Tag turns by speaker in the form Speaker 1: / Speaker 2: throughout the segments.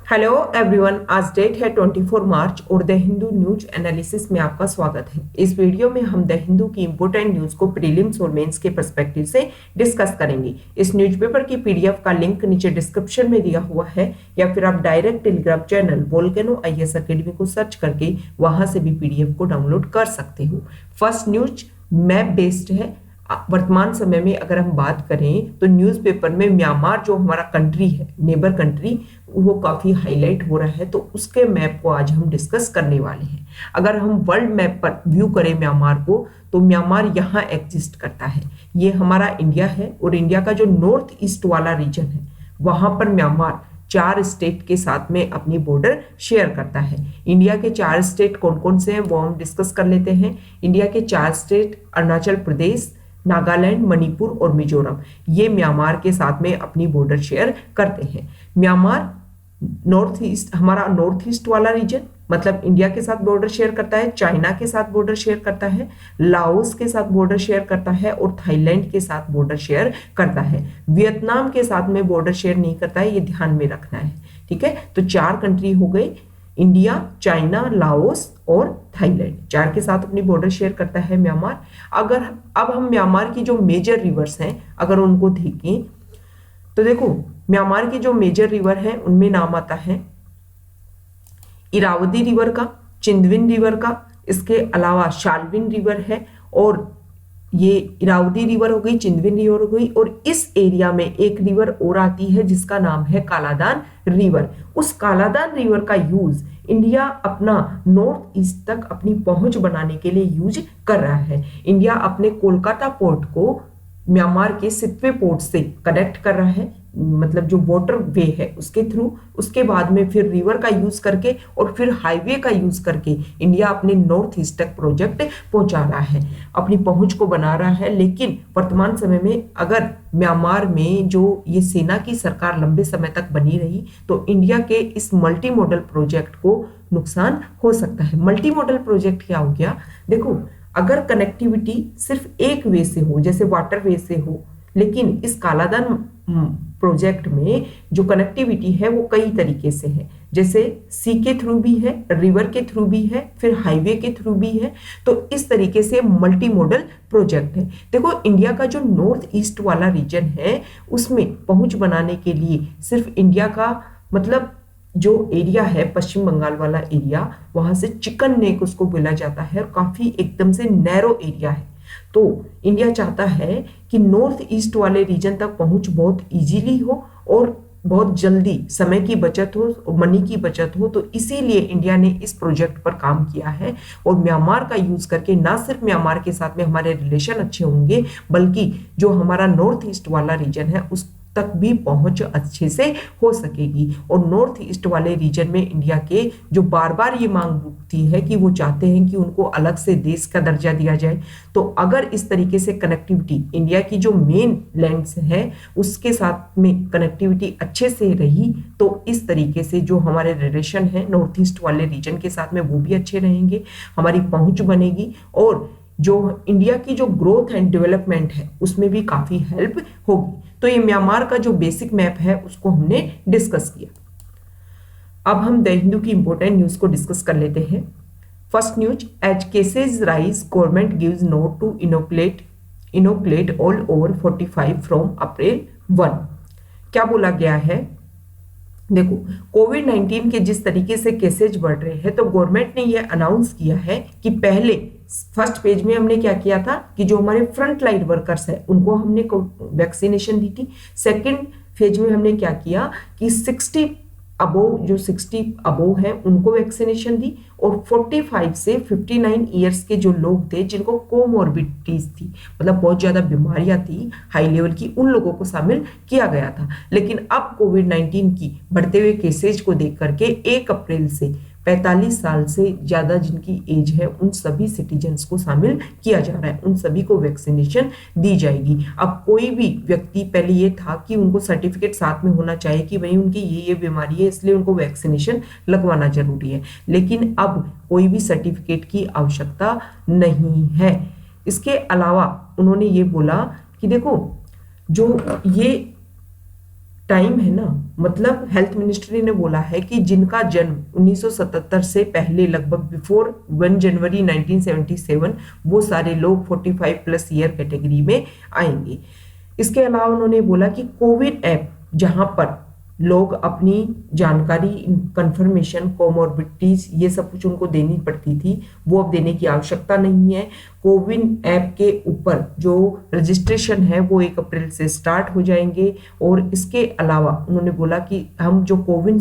Speaker 1: Hello everyone, आज date है 24 मार्च और द हिंदू न्यूज एनालिसिस में आपका स्वागत है। इस वीडियो में हम द हिंदू की इंपोर्टेंट न्यूज को प्रीलिम्स और मेंस के पर्सपेक्टिव से डिस्कस करेंगे। इस न्यूज़पेपर की पीडीएफ का लिंक नीचे डिस्क्रिप्शन में दिया हुआ है, या फिर आप direct Telegram channel volcano IAS academy को सर्च करके वहां से भी पीडीएफ को डाउनलोड कर सकते हो। फर्स्ट न्यूज मैप बेस्ड है। वर्तमान समय में अगर हम बात करें तो न्यूज़पेपर में म्यांमार जो हमारा कंट्री है, नेबर कंट्री, वो काफी हाईलाइट हो रहा है, तो उसके मैप को आज हम डिस्कस करने वाले हैं। अगर हम वर्ल्ड मैप पर व्यू करें म्यांमार को, तो म्यांमार यहाँ एग्जिस्ट करता है। ये हमारा इंडिया है और इंडिया का जो नॉर्थ ईस्ट वाला रीजन है, वहां पर म्यांमार 4 स्टेट के साथ में अपनी बॉर्डर शेयर करता है। इंडिया के 4 स्टेट कौन कौन से हैं वो हम डिस्कस कर लेते हैं। इंडिया के 4 स्टेट अरुणाचल प्रदेश, नागालैंड, मणिपुर और मिजोरम, ये म्यांमार के साथ में अपनी बॉर्डर शेयर करते हैं। म्यांमार नॉर्थ ईस्ट, हमारा नॉर्थ ईस्ट वाला रीजन, मतलब इंडिया के साथ बॉर्डर शेयर करता है, चाइना के साथ बॉर्डर शेयर करता है, लाओस के साथ बॉर्डर शेयर करता है और थाईलैंड के साथ बॉर्डर शेयर करता है। वियतनाम के साथ में बॉर्डर शेयर नहीं करता है, ये ध्यान में रखना है। ठीक है, तो 4 कंट्री हो गई, इंडिया, चाइना, लाओस और थाईलैंड, 4 के साथ अपनी बॉर्डर शेयर करता है म्यांमार। अगर अब हम म्यांमार की जो मेजर रिवर्स हैं अगर उनको देखें, तो देखो म्यांमार की जो मेजर रिवर है उनमें नाम आता है इरावदी रिवर का, चिंदविन रिवर का, इसके अलावा शाल्विन रिवर है, और ये इरावदी रिवर हो गई, चिंदविन रिवर हो गई, और इस एरिया में एक रिवर और आती है जिसका नाम है कालादान रिवर। उस कालादान रिवर का यूज इंडिया अपना नॉर्थ ईस्ट तक अपनी पहुंच बनाने के लिए यूज कर रहा है। इंडिया अपने कोलकाता पोर्ट को म्यांमार के सितवे पोर्ट से कनेक्ट कर रहा है, मतलब जो वाटर वे है उसके थ्रू। उसके बाद में फिर रिवर का यूज करके और फिर हाईवे का यूज करके इंडिया अपने नॉर्थ ईस्ट तक प्रोजेक्ट पहुंचा रहा है, अपनी पहुंच को बना रहा है। लेकिन वर्तमान समय में अगर म्यांमार में जो ये सेना की सरकार लंबे समय तक बनी रही, तो इंडिया के इस मल्टी मॉडल प्रोजेक्ट को नुकसान हो सकता है। मल्टी मॉडल प्रोजेक्ट क्या हो गया? देखो, अगर कनेक्टिविटी सिर्फ एक वे से हो, जैसे वाटर वे से हो, लेकिन इस कालादान प्रोजेक्ट में जो कनेक्टिविटी है वो कई तरीके से है, जैसे सी के थ्रू भी है, रिवर के थ्रू भी है, फिर हाईवे के थ्रू भी है। तो इस तरीके से मल्टी मॉडल प्रोजेक्ट है। देखो, इंडिया का जो नॉर्थ ईस्ट वाला रीजन है उसमें पहुंच बनाने के लिए सिर्फ इंडिया का, मतलब जो एरिया है पश्चिम बंगाल वाला एरिया, वहां से चिकन नेक उसको बोला जाता है, और काफी एकदम से नैरो एरिया है। तो इंडिया चाहता है कि नॉर्थ ईस्ट वाले रीजन तक पहुंच बहुत इजीली हो और बहुत जल्दी समय की बचत हो, मनी की बचत हो। तो इसीलिए इंडिया ने इस प्रोजेक्ट पर काम किया है, और म्यांमार का यूज करके ना सिर्फ म्यांमार के साथ में हमारे रिलेशन अच्छे होंगे, बल्कि जो हमारा नॉर्थ ईस्ट वाला रीजन है उस तक भी पहुंच अच्छे से हो सकेगी। और नॉर्थ ईस्ट वाले रीजन में इंडिया के जो बार बार ये मांग उठती है कि वो चाहते हैं कि उनको अलग से देश का दर्जा दिया जाए, तो अगर इस तरीके से कनेक्टिविटी इंडिया की जो मेन लैंड्स है उसके साथ में कनेक्टिविटी अच्छे से रही, तो इस तरीके से जो हमारे रिलेशन है नॉर्थ ईस्ट वाले रीजन के साथ में वो भी अच्छे रहेंगे, हमारी पहुंच बनेगी, और जो इंडिया की जो ग्रोथ एंड डेवलपमेंट है उसमें भी काफी हेल्प होगी। तो ये म्यांमार का जो बेसिक मैप है उसको हमने डिस्कस किया। अब हम द हिंदू की इंपोर्टेंट न्यूज को डिस्कस कर लेते हैं। First news, as cases rise government gives nod to inoculate all over 45 from April 1। क्या बोला गया है? देखो, कोविड-19 के जिस तरीके से केसेज बढ़ रहे हैं, तो गवर्नमेंट ने यह अनाउंस किया है कि पहले फर्स्ट पेज में हमने क्या किया था कि जो हमारे फ्रंट लाइन वर्कर्स है उनको हमने वैक्सीनेशन दी थी। सेकंड फेज में हमने क्या किया कि 60 अबोव है उनको वैक्सीनेशन दी, और 45 से 59 ईयर्स के जो लोग थे जिनको कोमॉर्बिडिटीज थी, मतलब बहुत ज्यादा बीमारियां थी हाई लेवल की, उन लोगों को शामिल किया गया था। लेकिन अब कोविड-19 की बढ़ते हुए केसेज को देख करके 1 अप्रैल से 45 साल से ज्यादा जिनकी एज है उन सभी सिटीजन्स को शामिल किया जा रहा है, उन सभी को वैक्सीनेशन दी जाएगी। अब कोई भी व्यक्ति, पहले ये था कि उनको सर्टिफिकेट साथ में होना चाहिए कि भाई उनकी ये बीमारी है इसलिए उनको वैक्सीनेशन लगवाना जरूरी है, लेकिन अब कोई भी सर्टिफिकेट की आवश्यकता नहीं है। इसके अलावा उन्होंने ये बोला कि देखो, जो ये टाइम है ना, मतलब हेल्थ मिनिस्ट्री ने बोला है कि जिनका जन्म 1977 से पहले लगभग बिफोर 1 जनवरी 1977 वो सारे लोग 45 प्लस ईयर कैटेगरी में आएंगे। इसके अलावा उन्होंने बोला कि कोविन ऐप जहां पर लोग अपनी जानकारी, कंफर्मेशन, कोमोर्बिडिटीज ये सब कुछ उनको देनी पड़ती थी, वो अब देने की आवश्यकता नहीं है। कोविन ऐप के ऊपर जो रजिस्ट्रेशन है वो 1 अप्रैल से स्टार्ट हो जाएंगे। और इसके अलावा उन्होंने बोला कि हम जो कोविन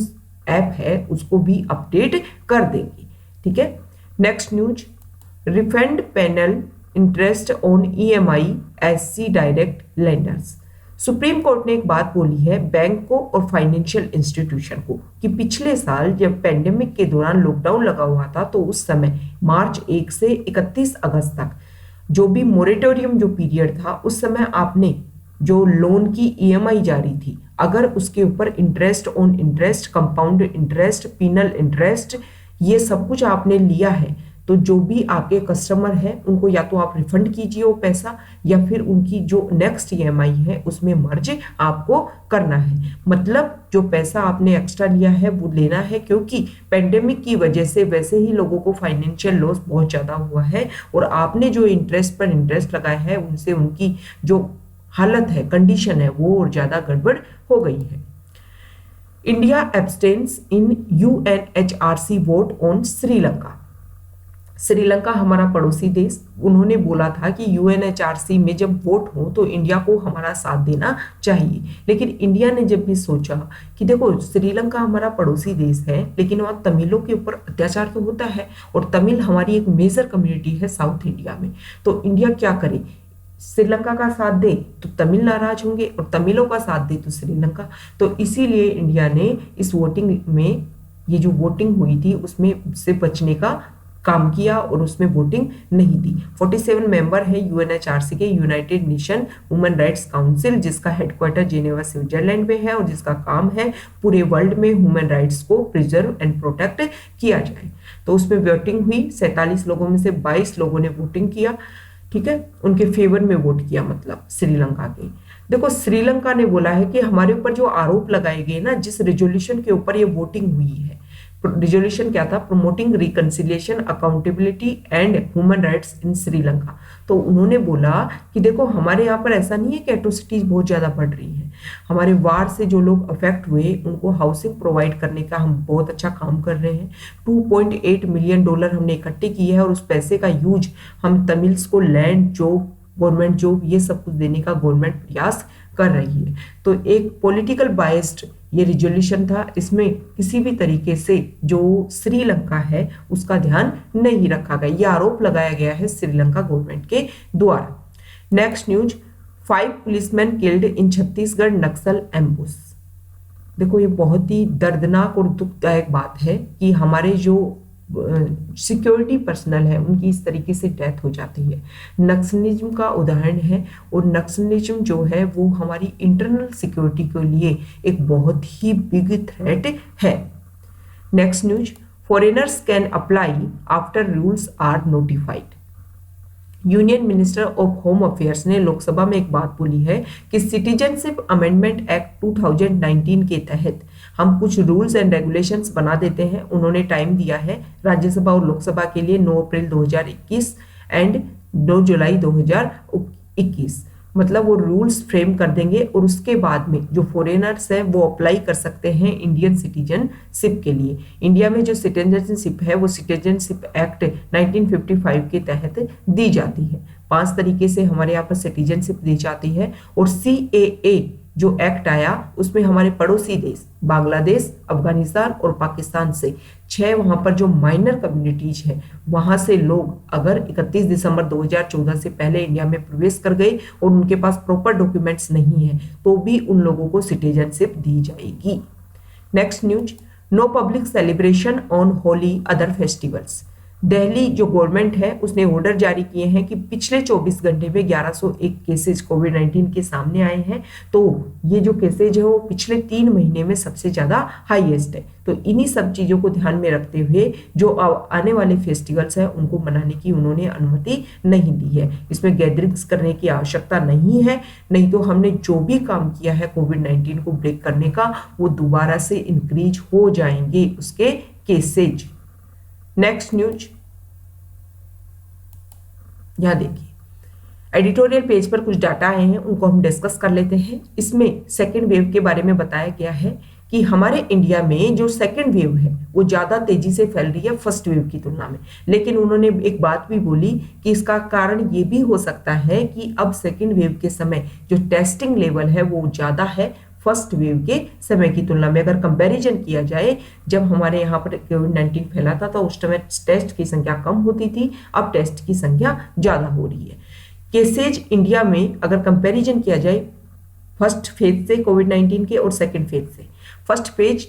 Speaker 1: ऐप है उसको भी अपडेट कर देंगे। ठीक है, next news, refund panel interest on EMI SC direct lenders. Supreme court ने एक बात बोली है बैंक को और फाइनेंशियल इंस्टीट्यूशन को कि पिछले साल जब पेंडेमिक के दौरान लॉकडाउन लगा हुआ था तो उस समय मार्च 1 से 31 अगस्त तक जो भी मोरेटोरियम जो पीरियड था उस समय आपने जो लोन की EMI जारी थी, अगर उसके ऊपर interest on interest, compound interest, penal interest ये सब कुछ आपने लिया है तो जो भी आपके कस्टमर हैं उनको या तो आप रिफंड कीजिए वो पैसा या फिर उनकी जो नेक्स्ट EMI है उसमें मर्ज आपको करना है। मतलब जो पैसा आपने एक्स्ट्रा लिया है वो लेना है, क्योंकि पेंडेमिक की वजह से वैसे ही लोगों को फाइनेंशियल लॉस बहुत ज़्यादा हुआ है और आपने जो इंटरेस्ट पर इंटरेस्ट लगाया है उनसे उनकी जो हालत है, कंडीशन है, वो और ज़्यादा गड़बड़ हो गई है। India abstains in UNHRC vote on Sri Lanka. Sri Lanka हमारा पड़ोसी देश, उन्होंने बोला था कि UNHRC में जब वोट हो तो इंडिया को हमारा साथ देना चाहिए। लेकिन इंडिया ने जब भी सोचा कि देखो श्रीलंका हमारा पड़ोसी देश है लेकिन वहाँ तमिलों के ऊपर अत्याचार तो होता है और तमिल हमारी एक मेजर कम्युनिटी है साउथ इंडिया में, तो इंडिया क्या करे, श्रीलंका का साथ दे तो तमिल नाराज होंगे और तमिलों का साथ दे तो श्रीलंका। तो इसीलिए इंडिया ने इस वोटिंग में, ये जो वोटिंग हुई थी उसमें से बचने का काम किया और उसमें वोटिंग नहीं दी। 47 मेंबर है UNHRC के, United nation women rights council, जिसका हेडक्वार्टर जेनेवा स्विट्जरलैंड में है और जिसका काम है पूरे वर्ल्ड में ह्यूमन राइट्स को प्रिजर्व एंड प्रोटेक्ट किया जाए। तो उसमें वोटिंग हुई, 47 लोगों में से 22 लोगों ने वोटिंग किया। ठीक है, उनके फेवर में वोट किया, मतलब श्रीलंका के। देखो श्रीलंका ने बोला है कि हमारे ऊपर जो आरोप लगाए गए ना, जिस रेजोल्यूशन के ऊपर ये वोटिंग हुई है, रेजोल्यूशन क्या था, promoting reconciliation, accountability and human rights in Sri Lanka. तो उन्होंने बोला कि देखो हमारे यहाँ पर ऐसा नहीं है कि एट्रोसिटीज बहुत ज्यादा बढ़ रही हैं, हमारे वार से जो लोग अफेक्ट हुए उनको हाउसिंग प्रोवाइड करने का हम बहुत अच्छा काम कर रहे हैं। $2.8 मिलियन हमने इकट्ठे किए हैं और उस पैसे का यूज हम तमिल्स को लैंड, जॉब, गवर्नमेंट जॉब ये सब कुछ देने का गवर्नमेंट प्रयास कर रही है। तो एक पॉलिटिकल बायस्ड ये रिजोल्यूशन था, इसमें किसी भी तरीके से जो श्रीलंका है उसका ध्यान नहीं रखा गया, ये आरोप लगाया गया है श्रीलंका गवर्नमेंट के द्वारा। Next news, 5 policeman killed in Chhattisgarh Naxal ambush. देखो ये बहुत ही दर्दनाक और दुखदायक बात है कि हमारे जो सिक्योरिटी पर्सनल है उनकी इस तरीके से डेथ हो जाती है। नक्सलिज्म का उदाहरण है और नक्सलिज्म जो है वो हमारी इंटरनल सिक्योरिटी के लिए एक बहुत ही बिग थ्रेट है। Next news, foreigners can apply after rules are notified. Union minister of home affairs ने लोकसभा में एक बात बोली है कि सिटीजनशिप अमेंडमेंट एक्ट 2019 के तहत हम कुछ रूल्स एंड रेगुलेशंस बना देते हैं। उन्होंने टाइम दिया है राज्यसभा और लोकसभा के लिए 9 अप्रैल 2021 एंड 2 जुलाई 2021, मतलब वो रूल्स फ्रेम कर देंगे और उसके बाद में जो फॉरेनर्स हैं वो अप्लाई कर सकते हैं इंडियन सिटीजनशिप के लिए। इंडिया में जो सिटीजनशिप है वो सिटीजनशिप एक्ट 1955 के तहत दी जाती है। 5 तरीके से हमारे यहाँ पर सिटीजनशिप दी जाती है और CAA जो एक्ट आया उसमें हमारे पड़ोसी देश बांग्लादेश, अफगानिस्तान और पाकिस्तान से 6 वहां पर जो माइनर कम्युनिटीज है वहां से लोग अगर 31 दिसंबर 2014 से पहले इंडिया में प्रवेश कर गए और उनके पास प्रॉपर डॉक्यूमेंट्स नहीं है तो भी उन लोगों को सिटीजनशिप दी जाएगी। Next news, no public celebration on Holi other festivals. Delhi जो गवर्नमेंट है उसने ऑर्डर जारी किए हैं कि पिछले 24 घंटे में 1101 केसेज कोविड-19 के सामने आए हैं। तो ये जो केसेज है वो पिछले 3 महीने में सबसे ज़्यादा हाईएस्ट है। तो इन्हीं सब चीज़ों को ध्यान में रखते हुए जो आने वाले फेस्टिवल्स हैं उनको मनाने की उन्होंने अनुमति नहीं दी है। इसमें गैदरिंग्स करने की आवश्यकता नहीं है, नहीं तो हमने जो भी काम किया है कोविड-19 को ब्रेक करने का वो दोबारा से इंक्रीज हो जाएंगे उसके केसेज। नेक्स्ट न्यूज, यहां देखिए एडिटोरियल पेज पर कुछ डाटा आए हैं, उनको हम डिस्कस कर लेते हैं। इसमें सेकेंड वेव के बारे में बताया गया है कि हमारे इंडिया में जो सेकेंड वेव है वो ज़्यादा तेजी से फैल रही है फर्स्ट वेव की तुलना में। लेकिन उन्होंने एक बात भी बोली कि इसका कारण ये भी हो सकता है कि अब सेकेंड वेव के समय जो टेस्टिंग लेवल है वो ज़्यादा है फर्स्ट वेव के समय की तुलना में। अगर कंपैरिजन किया जाए, जब हमारे यहाँ पर कोविड-19 फैला था तो उस समय टेस्ट की संख्या कम होती थी, अब टेस्ट की संख्या ज़्यादा हो रही है। केसेज इंडिया में अगर कंपैरिजन किया जाए फर्स्ट फेज से कोविड-19 के और सेकेंड फेज से, फर्स्ट फेज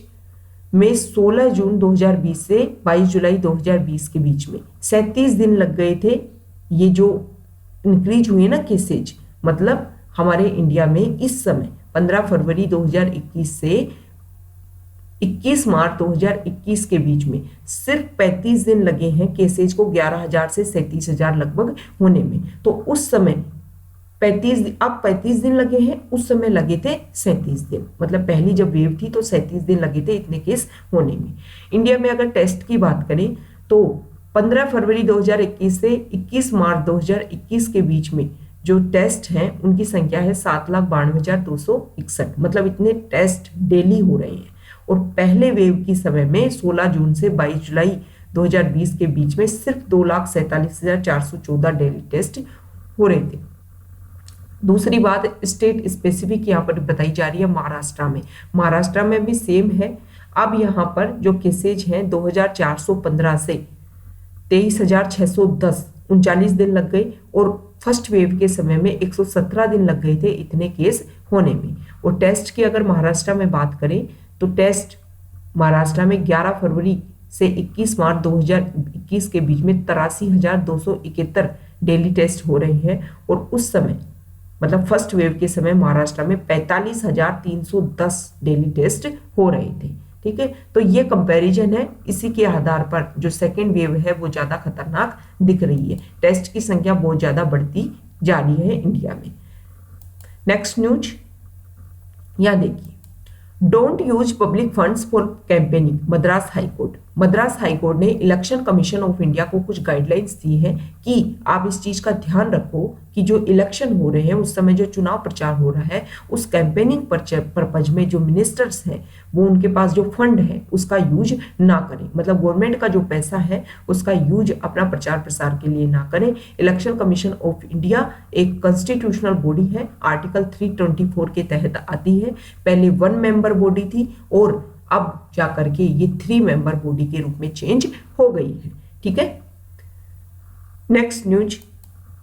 Speaker 1: में 16 जून 2020 से 22 जुलाई 2020 के बीच में 37 दिन लग गए थे ये जो इंक्रीज हुए ना केसेज। मतलब हमारे इंडिया में इस समय 15 फरवरी 2021 से 21 मार्च 2021 के बीच में सिर्फ 35 दिन लगे हैं केसेज को 11,000 से 37,000 लगभग होने में। तो उस समय 35 दिन लगे हैं, उस समय लगे थे 37 दिन। मतलब पहली जब वेव थी तो 37 दिन लगे थे इतने केस होने में। इंडिया में अगर टेस्ट की बात करें तो 15 फरवरी 2021 से 21 मार्च 2021 के बीच में जो टेस्ट हैं उनकी संख्या है 7,92,261। मतलब इतने टेस्ट डेली हो रहे हैं। और पहले वेव की समय में 16 जून से 22 जुलाई 2020 के बीच में सिर्फ 2,47,414 डेली टेस्ट हो रहे थे। दूसरी बात स्टेट स्पेसिफिक यहाँ पर बताई जा रही है महाराष्ट्र में भी सेम है। अब यहाँ पर जो केसेज हैं 2,415 से 23,610 39 दिन लग गए और फर्स्ट वेव के समय में 117 दिन लग गए थे इतने केस होने में। और टेस्ट की अगर महाराष्ट्र में बात करें तो टेस्ट महाराष्ट्र में 11 फरवरी से 21 मार्च 2021 के बीच में 83,271 डेली टेस्ट हो रहे हैं। और उस समय मतलब फर्स्ट वेव के समय महाराष्ट्र में 45,310 डेली टेस्ट हो रहे थे। ठीक है, तो ये कंपैरिजन है। इसी के आधार पर जो सेकेंड वेव है वो ज्यादा खतरनाक दिख रही है। टेस्ट की संख्या बहुत ज्यादा बढ़ती जा रही है इंडिया में। नेक्स्ट न्यूज, यहां देखिए, don't use public funds for campaigning. Madras high court ने इलेक्शन कमीशन ऑफ इंडिया को कुछ गाइडलाइंस दी है कि आप इस चीज का ध्यान रखो कि जो इलेक्शन हो रहे हैं उस समय जो चुनाव प्रचार हो रहा है उस कैंपेनिंग पर्पज में जो मिनिस्टर्स हैं वो उनके पास जो फंड है उसका यूज ना करें। मतलब गवर्नमेंट का जो पैसा है उसका यूज अपना प्रचार प्रसार के लिए ना करें। इलेक्शन कमीशन ऑफ इंडिया एक कॉन्स्टिट्यूशनल बॉडी है, आर्टिकल 324 के तहत आती है। पहले 1 मेंबर बॉडी थी और अब जाकर के ये 3 मेंबर बॉडी के रूप में चेंज हो गई है। ठीक है, next news,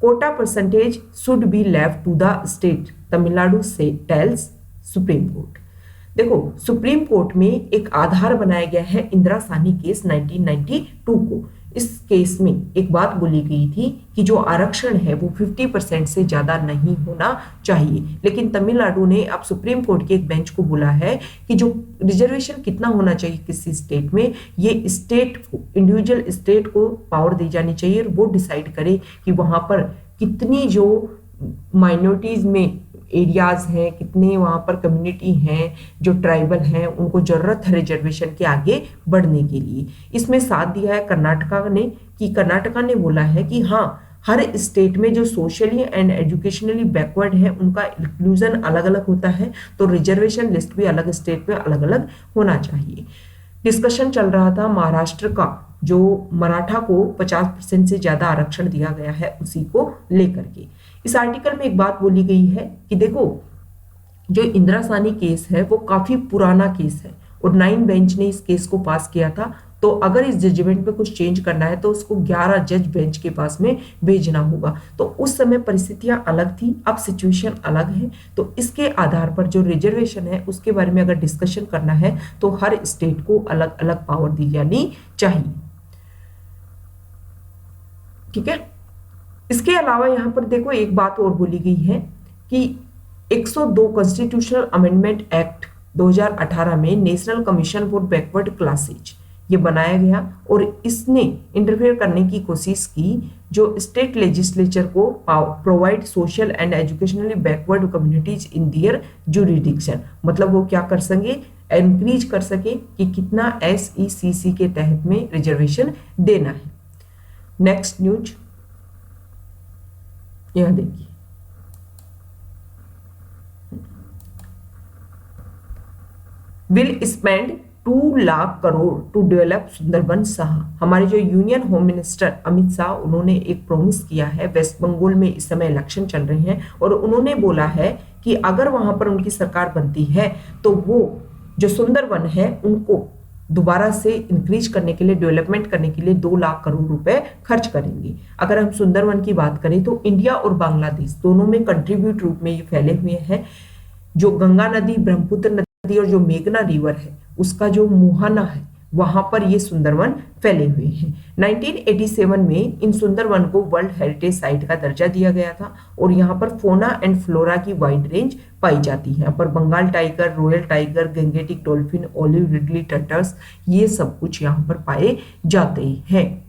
Speaker 1: quota percentage should be left to the state, Tamil Nadu से टेल्स सुप्रीम कोर्ट। देखो, सुप्रीम कोर्ट में एक आधार बनाया गया है इंदिरा साहनी केस 1992 को। इस केस में एक बात बोली गई थी कि जो आरक्षण है वो 50% से ज्यादा नहीं होना चाहिए। लेकिन तमिलनाडु ने अब सुप्रीम कोर्ट के एक बेंच को बोला है कि जो रिजर्वेशन कितना होना चाहिए किसी स्टेट में, ये स्टेट को, इंडिविजुअल स्टेट को पावर दी जानी चाहिए और वो डिसाइड करे कि वहां पर कितनी जो माइनॉरिटीज में एरियाज हैं, कितने वहां पर कम्युनिटी हैं जो ट्राइबल हैं, उनको जरूरत है रिजर्वेशन के आगे बढ़ने के लिए। इसमें साथ दिया है कर्नाटका ने कि कर्नाटका ने बोला है कि हाँ, हर स्टेट में जो सोशली एंड एजुकेशनली बैकवर्ड है उनका इंक्लूजन अलग अलग होता है, तो रिजर्वेशन लिस्ट भी अलग स्टेट में अलग अलग होना चाहिए। डिस्कशन चल रहा था महाराष्ट्र का, जो मराठा को 50% से ज्यादा आरक्षण दिया गया है उसी को लेकर के। इस आर्टिकल में एक बात बोली गई है कि देखो, जो इंदिरा साहनी केस है वो काफी पुराना केस है और 9 बेंच ने इस केस को पास किया था। तो अगर इस जजमेंट में कुछ चेंज करना है तो उसको 11 जज बेंच के पास में भेजना होगा। तो उस समय परिस्थितियां अलग थी, अब सिचुएशन अलग है। तो इसके आधार पर जो रिजर्वेशन है उसके बारे में अगर डिस्कशन करना है, तो हर स्टेट को अलग अलग पावर दी जानी चाहिए। ठीक है। इसके अलावा यहाँ पर देखो एक बात और बोली गई है कि 102 कॉन्स्टिट्यूशनल अमेंडमेंट एक्ट 2018 में national commission for backward classes ये बनाया गया और इसने इंटरफेयर करने की कोशिश की जो स्टेट लेजिस्लेचर को provide social and educationally backward communities in their jurisdiction, मतलब वो क्या कर सके, एनकरेज कर सके कि कितना SECC के तहत में रिजर्वेशन देना है। नेक्स्ट न्यूज यहां देखिए, will spend 2 lakh crore to develop Sundarban Shah. हमारे जो union home minister Amit Shah उन्होंने एक प्रॉमिस किया है। वेस्ट बंगाल में इस समय इलेक्शन चल रहे हैं और उन्होंने बोला है कि अगर वहां पर उनकी सरकार बनती है तो वो जो सुंदरबन है उनको दोबारा से इंक्रीज करने के लिए, डेवलपमेंट करने के लिए 2 लाख करोड़ रुपए खर्च करेंगे। अगर हम सुंदरबन की बात करें तो इंडिया और बांग्लादेश दोनों में कंट्रीब्यूट रूप में ये फैले हुए हैं। जो गंगा नदी, ब्रह्मपुत्र नदी और जो मेघना रिवर है उसका जो मुहाना है वहां पर ये सुंदरवन फैले हुए हैं। 1987 में इन सुंदरवन को वर्ल्ड हेरिटेज साइट का दर्जा दिया गया था और यहाँ पर फोना एंड फ्लोरा की वाइड रेंज पाई जाती है। यहाँ पर Bengal tiger, royal tiger, Gangetic dolphin, olive ridley turtles ये सब कुछ यहाँ पर पाए जाते हैं।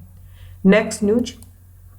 Speaker 1: Next news,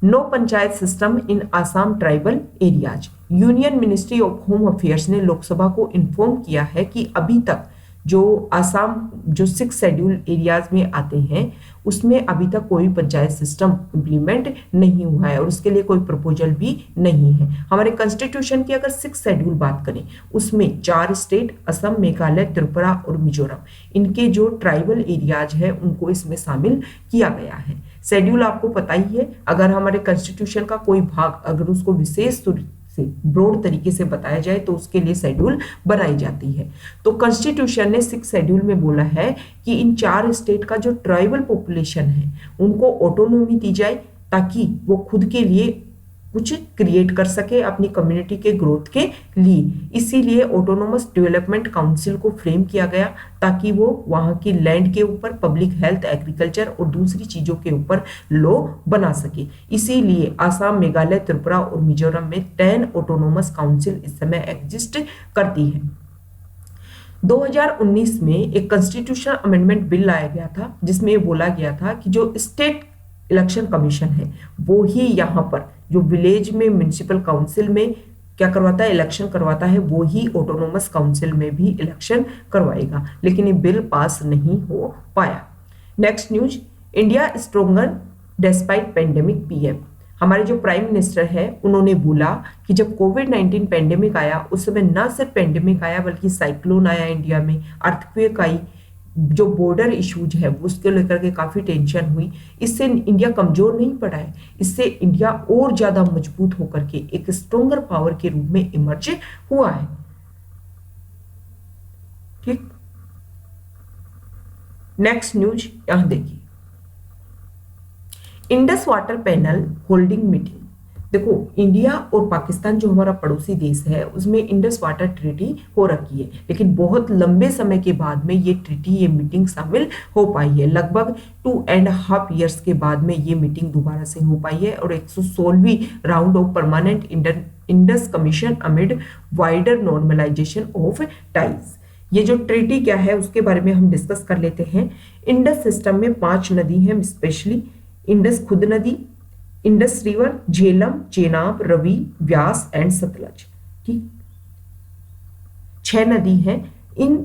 Speaker 1: no panchayat system in Assam tribal areas. Union ministry of home affairs ने लोकसभा को इन्फॉर्म किया है कि अभी तक जो आसाम जो 6 शेड्यूल एरियाज में आते हैं उसमें अभी तक कोई पंचायत सिस्टम इम्प्लीमेंट नहीं हुआ है और उसके लिए कोई प्रपोजल भी नहीं है। हमारे कॉन्स्टिट्यूशन की अगर 6 शेड्यूल बात करें उसमें 4 स्टेट असम, मेघालय, त्रिपुरा और मिजोरम, इनके जो ट्राइबल एरियाज है उनको इसमें शामिल किया गया है। शेड्यूल आपको पता ही है, अगर हमारे कॉन्स्टिट्यूशन का कोई भाग अगर उसको विशेष ब्रॉड तरीके से बताया जाए तो उसके लिए शेड्यूल बनाई जाती है। तो कॉन्स्टिट्यूशन ने 6 शेड्यूल में बोला है कि इन 4 स्टेट का जो ट्राइबल पॉपुलेशन है उनको ऑटोनॉमी दी जाए ताकि वो खुद के लिए कुछ क्रिएट कर सके अपनी कम्युनिटी के ग्रोथ के लिए। इसीलिए ऑटोनोमस डेवलपमेंट काउंसिल को फ्रेम किया गया ताकि वो वहां की लैंड के ऊपर पब्लिक हेल्थ, एग्रीकल्चर और दूसरी चीजों के ऊपर लॉ बना सके। इसीलिए आसाम, मेघालय, त्रिपुरा और मिजोरम में 10 ऑटोनोमस काउंसिल इस समय एग्जिस्ट करती है। 2019 में एक कॉन्स्टिट्यूशनल अमेंडमेंट बिल लाया गया था जिसमें ये बोला गया था कि जो स्टेट इलेक्शन कमीशन है वो ही यहाँ पर जो विलेज में म्युनिसिपल काउंसिल में क्या करवाता है, इलेक्शन करवाता है, वो ही ऑटोनोमस काउंसिल में भी इलेक्शन करवाएगा, लेकिन ये बिल पास नहीं हो पाया। Next news, India stronger despite pandemic PM। हमारे जो प्राइम मिनिस्टर है उन्होंने बोला कि जब कोविड-19 पेंडेमिक आया उस समय ना सिर्फ पेंडेमिक आया बल्कि साइक्लोन आया इंडिया में, अर्थक्वेक आई, जो बॉर्डर इश्यूज है उसके लेकर के काफी टेंशन हुई। इससे इंडिया कमजोर नहीं पड़ा है, इससे इंडिया और ज्यादा मजबूत होकर के एक स्ट्रोंगर पावर के रूप में इमर्ज हुआ है। ठीक, नेक्स्ट न्यूज यहां देखिए, Indus water panel holding meeting. देखो इंडिया और पाकिस्तान जो हमारा पड़ोसी देश है उसमें इंडस वाटर ट्रीटी हो रखी है, लेकिन बहुत लंबे समय के बाद में ये ट्रीटी, ये मीटिंग शामिल हो पाई है। लगभग 2.5 ईयर्स के बाद में ये मीटिंग दोबारा से हो पाई है और 116वीं round of permanent Indus commission amid wider normalization of ties. ये जो ट्रीटी क्या है उसके बारे में हम डिस्कस कर लेते हैं। इंडस सिस्टम में 5 नदी हैं, स्पेशली इंडस खुद नदी, इंडस रिवर, झेलम, चेनाब, रवि, व्यास एंड सतलज। ठीक, 6 नदी हैं। इन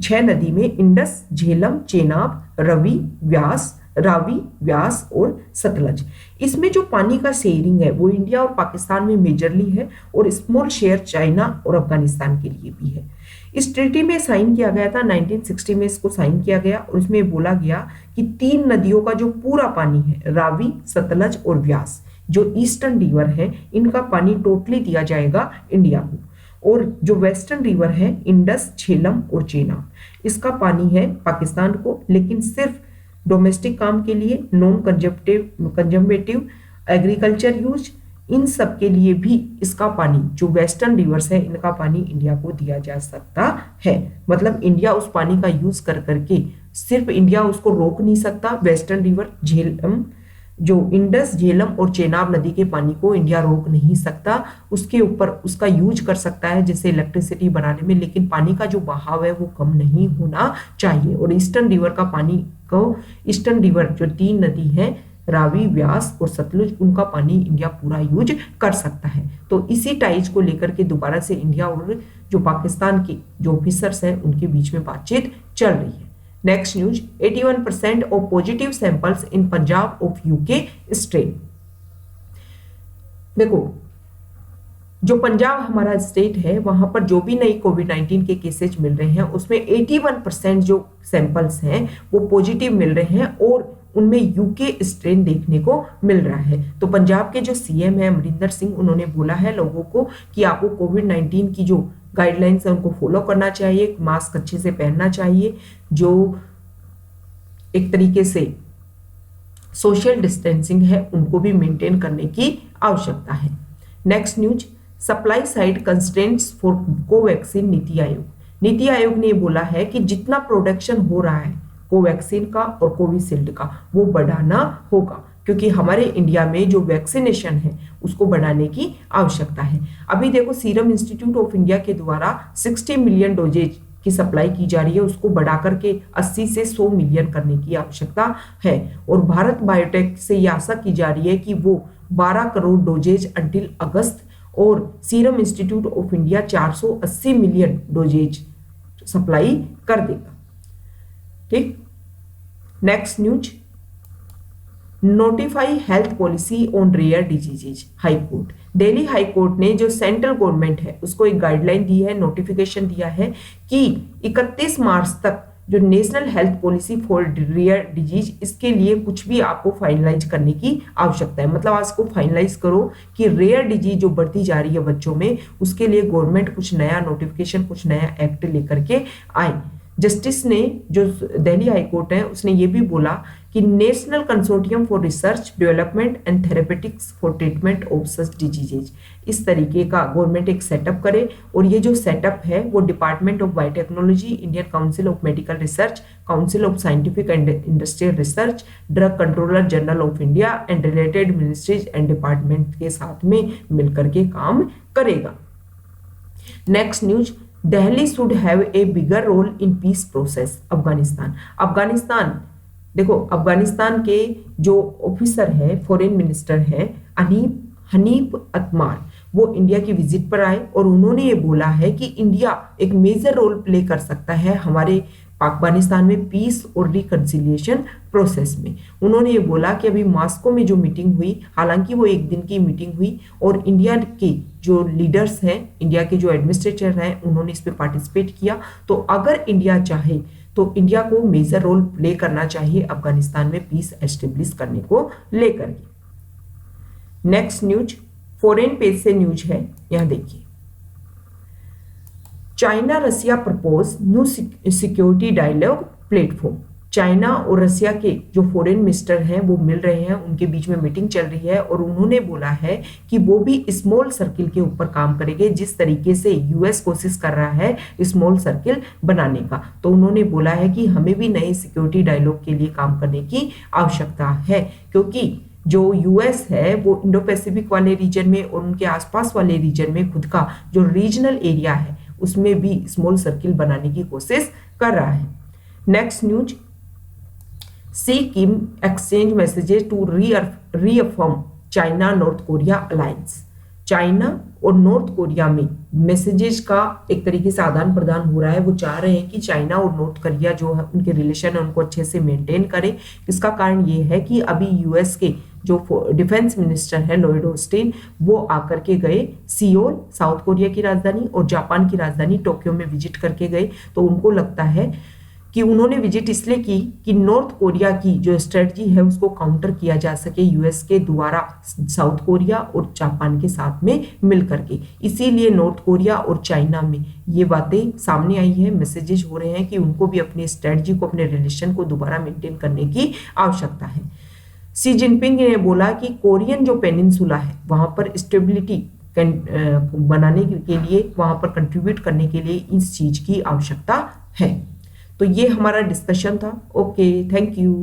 Speaker 1: 6 नदी में इंडस, झेलम, चेनाब, रवि, व्यास, रावी, व्यास और सतलज। इसमें जो पानी का शेयरिंग है वो इंडिया और पाकिस्तान में मेजरली है और स्मॉल शेयर चाइना और अफगानिस्तान के लिए भी है। इस ट्रीटी में साइन किया गया था 1960 में, इसको साइन किया गया और इसमें बोला गया कि 3 नदियों का जो पूरा पानी है, रावी, सतलज और व्यास, जो ईस्टर्न रिवर है, इनका पानी टोटली दिया जाएगा इंडिया को। और जो वेस्टर्न रिवर है, इंडस, झेलम और चेनाब, इसका पानी है पाकिस्तान को, लेकिन सिर्फ डोमेस्टिक काम के लिए, नॉन कंजम्वेटिव एग्रीकल्चर यूज, इन सब के लिए भी इसका पानी, जो वेस्टर्न रिवर्स है, इनका पानी इंडिया को दिया जा सकता है। मतलब इंडिया उस पानी का यूज कर करके, सिर्फ इंडिया उसको रोक नहीं सकता। वेस्टर्न रिवर, झेलम, जो इंडस, झेलम और चेनाब नदी के पानी को इंडिया रोक नहीं सकता, उसके ऊपर उसका यूज कर सकता है जैसे इलेक्ट्रिसिटी बनाने में, लेकिन पानी का जो बहाव है वो कम नहीं होना चाहिए। और ईस्टर्न रिवर का पानी को, ईस्टर्न रिवर जो 3 नदी है रावी, व्यास और सतलुज, उनका पानी इंडिया पूरा यूज कर सकता है। तो इसी टाइज को लेकर के दोबारा से इंडिया और जो पाकिस्तान के जो ऑफिसर्स हैं उनके बीच में बातचीत चल रही है। Next news, 81% of positive samples in Punjab of UK strain. देखो, जो पंजाब हमारा स्टेट है वहां पर जो भी नई कोविड-19 के केसेज मिल रहे हैं उसमें 81% जो सैंपल्स हैं वो पॉजिटिव मिल रहे हैं और उनमें यूके स्ट्रेन देखने को मिल रहा है। तो पंजाब के जो सीएम है अमरिंदर सिंह, उन्होंने बोला है लोगों को कि आपको कोविड-19 की जो गाइडलाइंस है उनको फॉलो करना चाहिए, मास्क अच्छे से पहनना चाहिए, जो एक तरीके से सोशल डिस्टेंसिंग है उनको भी मेंटेन करने की आवश्यकता है। Next news, supply side constraints for Covaxin. NITI Aayog ने बोला है कि जितना प्रोडक्शन हो रहा है कोवैक्सीन का और कोविशील्ड का वो बढ़ाना होगा, क्योंकि हमारे इंडिया में जो वैक्सीनेशन है उसको बढ़ाने की आवश्यकता है। अभी देखो, सीरम इंस्टीट्यूट ऑफ इंडिया के द्वारा 60 मिलियन डोजेज की सप्लाई की जा रही है, उसको बढ़ा करके 80 से 100 मिलियन करने की आवश्यकता है। और भारत बायोटेक से ये आशा की जा रही है कि वो 12 करोड़ डोजेज अंटिल अगस्त, और serum institute of India 480 million doses supply कर देगा। ठीक। Next news, notify health policy on rare diseases. High court, Delhi high court ने जो सेंट्रल गवर्नमेंट है उसको एक गाइडलाइन दी है, नोटिफिकेशन दिया है कि 31 मार्च तक जो national health policy for rare disease, इसके लिए कुछ भी आपको फाइनलाइज करने की आवश्यकता है। मतलब आज को फाइनलाइज करो कि रेयर डिजीज जो बढ़ती जा रही है बच्चों में, उसके लिए गवर्नमेंट कुछ नया नोटिफिकेशन, कुछ नया एक्ट लेकर के आए। जस्टिस ने, जो दिल्ली हाई कोर्ट है, उसने ये भी बोला कि national consortium for research development and therapeutics for treatment of such diseases, इस तरीके का गवर्नमेंट एक सेटअप करे। और ये जो सेटअप है वो department of biotechnology, Indian council of medical research, council of scientific and industrial research, drug controller general of India and related ministries and department के साथ में मिलकर के काम करेगा। Next news, Delhi should have a bigger role in peace process. Afghanistan, देखो अफगानिस्तान के जो ऑफिसर है, फॉरेन मिनिस्टर है हनीफ अतमार, वो इंडिया की विजिट पर आए और उन्होंने ये बोला है कि इंडिया एक मेजर रोल प्ले कर सकता है हमारे अफगानिस्तान में पीस और रिकंसिलिएशन प्रोसेस में। उन्होंने ये बोला कि अभी मॉस्को में जो मीटिंग हुई, हालांकि वो एक दिन की मीटिंग हुई और इंडिया के जो लीडर्स हैं, इंडिया के जो एडमिनिस्ट्रेटर हैं, उन्होंने इस पे पार्टिसिपेट किया। तो अगर इंडिया चाहे तो इंडिया को मेजर रोल प्ले करना चाहिए अफगानिस्तान में पीस एस्टेब्लिश करने को लेकर के। नेक्स्ट न्यूज, फॉरेन पेज से न्यूज है, यहां देखिए, China Russia propose new security dialogue platform. China और रसिया के जो फॉरेन मिनिस्टर हैं वो मिल रहे हैं, उनके बीच में मीटिंग चल रही है और उन्होंने बोला है कि वो भी स्मॉल सर्किल के ऊपर काम करेंगे, जिस तरीके से यूएस कोशिश कर रहा है स्मॉल सर्किल बनाने का। तो उन्होंने बोला है कि हमें भी नए सिक्योरिटी डायलॉग के लिए काम करने की आवश्यकता है, क्योंकि जो यूएस है वो इंडो पैसिफिक वाले रीजन में और उनके आसपास वाले रीजन में खुद का जो रीजनल एरिया है उसमें भी स्मॉल सर्किल बनाने की कोशिश कर रहा है। Next news, Xi Kim exchange messages to reaffirm China North Korea alliance. China और नॉर्थ कोरिया में मैसेजेस का एक तरीके से आदान प्रदान हो रहा है। वो चाह रहे हैं कि चाइना और नॉर्थ कोरिया जो है उनके रिलेशन है उनको अच्छे से मेंटेन करें। इसका कारण ये है कि अभी यूएस के जो डिफेंस मिनिस्टर है लॉयड ऑस्टिन, वो आकर के गए सियोल, साउथ कोरिया की राजधानी, और जापान की राजधानी टोक्यो में विजिट करके गए। तो उनको लगता है कि उन्होंने विजिट इसलिए की कि नॉर्थ कोरिया की जो स्ट्रेटजी है उसको काउंटर किया जा सके यूएस के द्वारा साउथ कोरिया और जापान के साथ में मिल करके। इसीलिए नॉर्थ कोरिया और चाइना में ये बातें सामने आई है, मैसेजेस हो रहे हैं कि उनको भी अपनी स्ट्रेटजी को, अपने रिलेशन को दोबारा मेंटेन करने की आवश्यकता है। शी जिनपिंग ने बोला कि कोरियन जो पेनिनसुला है वहां पर स्टेबिलिटी बनाने के लिए, वहां पर कंट्रीब्यूट करने के लिए इस चीज की आवश्यकता है। तो ये हमारा डिस्कशन था। Okay, thank you.